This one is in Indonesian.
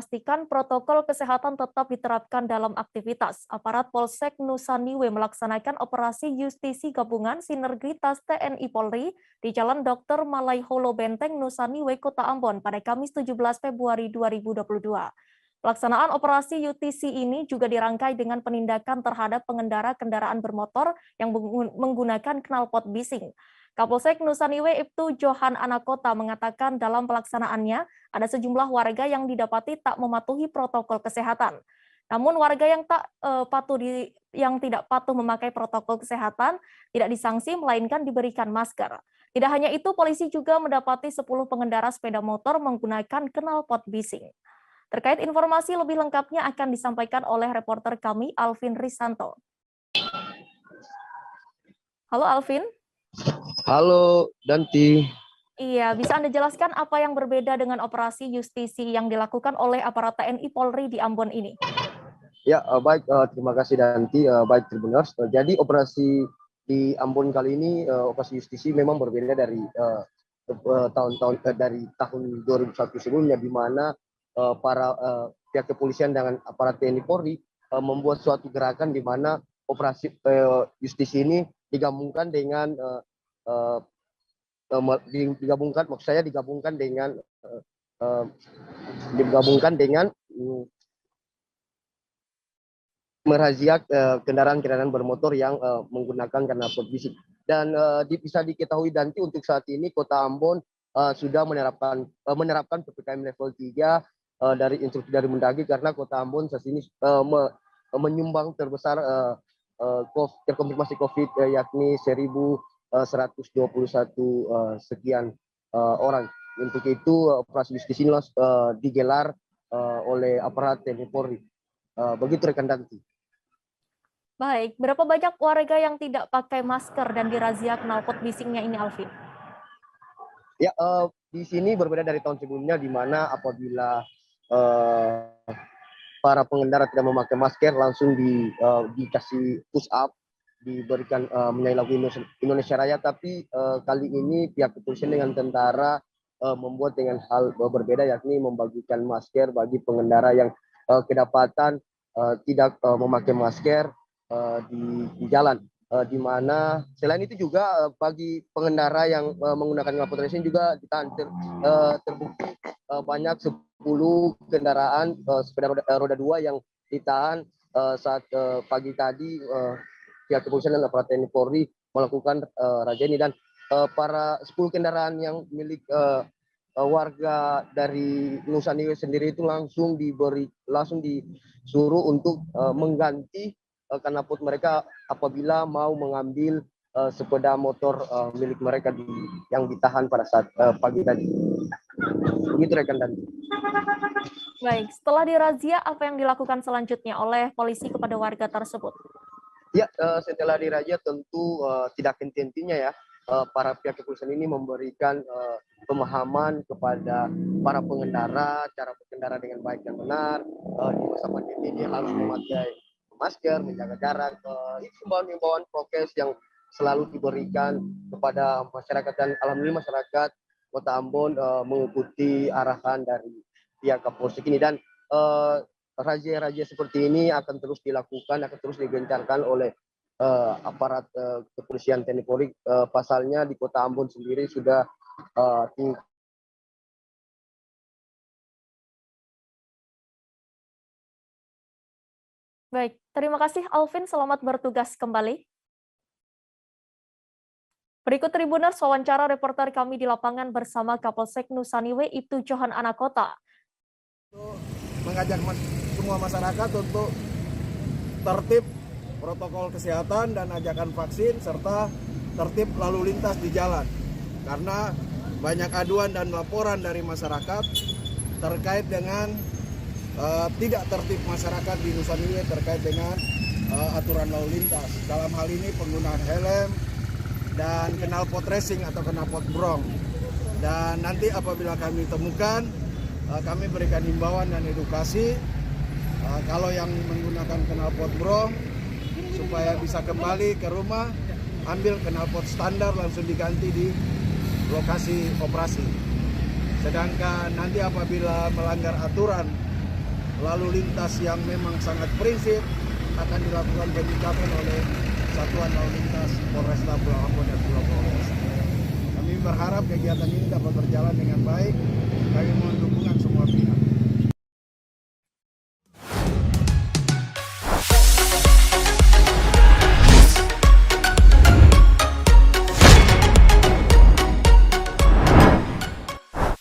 memastikan protokol kesehatan tetap diterapkan dalam aktivitas. Aparat Polsek Nusa Niwe melaksanakan operasi justisi gabungan sinergitas TNI Polri di Jalan Dr. Malaiholo Benteng, Nusa Niwe, Kota Ambon pada Kamis 17 Februari 2022. Pelaksanaan operasi UTC ini juga dirangkai dengan penindakan terhadap pengendara kendaraan bermotor yang menggunakan knalpot bising. Kapolsek Nusa Niwe Ibtu Johan Anakota mengatakan dalam pelaksanaannya ada sejumlah warga yang didapati tak mematuhi protokol kesehatan. Namun warga yang tidak patuh memakai protokol kesehatan tidak disanksi melainkan diberikan masker. Tidak hanya itu, polisi juga mendapati 10 pengendara sepeda motor menggunakan knalpot bising. Terkait informasi lebih lengkapnya akan disampaikan oleh reporter kami Alvin Risanto. Halo Alvin. Halo Danti. Iya, bisa Anda jelaskan apa yang berbeda dengan operasi justisi yang dilakukan oleh aparat TNI Polri di Ambon ini? Ya, baik, terima kasih Danti. Baik, Tribuners. Jadi operasi di Ambon kali ini, operasi justisi memang berbeda dari dari tahun 2001 sebelumnya, di mana para pihak kepolisian dengan aparat TNI Polri membuat suatu gerakan di mana operasi justisi ini digabungkan dengan merazia kendaraan-kendaraan bermotor yang menggunakan knalpot bising. Dan bisa diketahui Danti, untuk saat ini Kota Ambon sudah menerapkan PPKM level 3 dari instruksi dari Mendagri, karena Kota Ambon saat ini menyumbang terbesar terkonfirmasi COVID, yakni 1.121 sekian orang. Untuk itu operasi justisi ini digelar oleh aparat TNI Polri. Begitu rekan Danti. Baik, berapa banyak warga yang tidak pakai masker dan dirazia knalpot bisingnya ini, Alvin? Ya, di sini berbeda dari tahun sebelumnya, di mana apabila para pengendara tidak memakai masker langsung dikasih push up, diberikan menyanyi lagu Indonesia Raya. Tapi kali ini pihak kepolisian dengan tentara membuat dengan hal berbeda, yakni membagikan masker bagi pengendara yang kedapatan tidak memakai masker di jalan. Di mana selain itu juga bagi pengendara yang menggunakan knalpot racing juga ditahan. Terbukti banyak 10 kendaraan sepeda roda 2 yang ditahan saat pagi tadi pihak kepolisian dan aparat TNI Polri melakukan razia ini. Dan para 10 kendaraan yang milik warga dari Nusa Niwe sendiri itu langsung disuruh untuk mengganti knalpot mereka apabila mau mengambil sepeda motor milik mereka yang ditahan pada saat pagi tadi. Begitu rekan Danti. Baik, setelah dirazia apa yang dilakukan selanjutnya oleh polisi kepada warga tersebut? Ya, setelah dirazia tentu tidak henti-hentinya ya. Para pihak kepolisian ini memberikan pemahaman kepada para pengendara, cara berkendara dengan baik dan benar. Di masa pandemi ini harus memakai masker, menjaga jarak, himbauan-himbauan prokes yang selalu diberikan kepada masyarakat. Dan alhamdulillah masyarakat Kota Ambon mengikuti arahan dari pihak Kapolsek ini. Dan razia-razia seperti ini akan terus dilakukan, akan terus digencarkan oleh aparat kepolisian TNI Polri. Pasalnya di Kota Ambon sendiri sudah tingkat. Baik, terima kasih Alvin, selamat bertugas kembali. Berikut Tribuners, wawancara reporter kami di lapangan bersama Kapolsek Nusa Niwe Ibtu Johan Anakota. Mengajak semua masyarakat untuk tertib protokol kesehatan dan ajakan vaksin, serta tertib lalu lintas di jalan. Karena banyak aduan dan laporan dari masyarakat terkait dengan tidak tertib masyarakat di Nusa Niwe terkait dengan aturan lalu lintas. Dalam hal ini penggunaan helm dan knalpot racing atau knalpot brong. Dan nanti apabila kami temukan, kami berikan himbauan dan edukasi kalau yang menggunakan knalpot brong supaya bisa kembali ke rumah, ambil knalpot standar langsung diganti di lokasi operasi. Sedangkan nanti apabila melanggar aturan lalu lintas yang memang sangat prinsip akan dilakukan penyikapan oleh Satuan Lalu Lintas Polresta Pulau Ambon dan Pulau Flores. Kami berharap kegiatan ini dapat berjalan dengan baik. Kami mendukung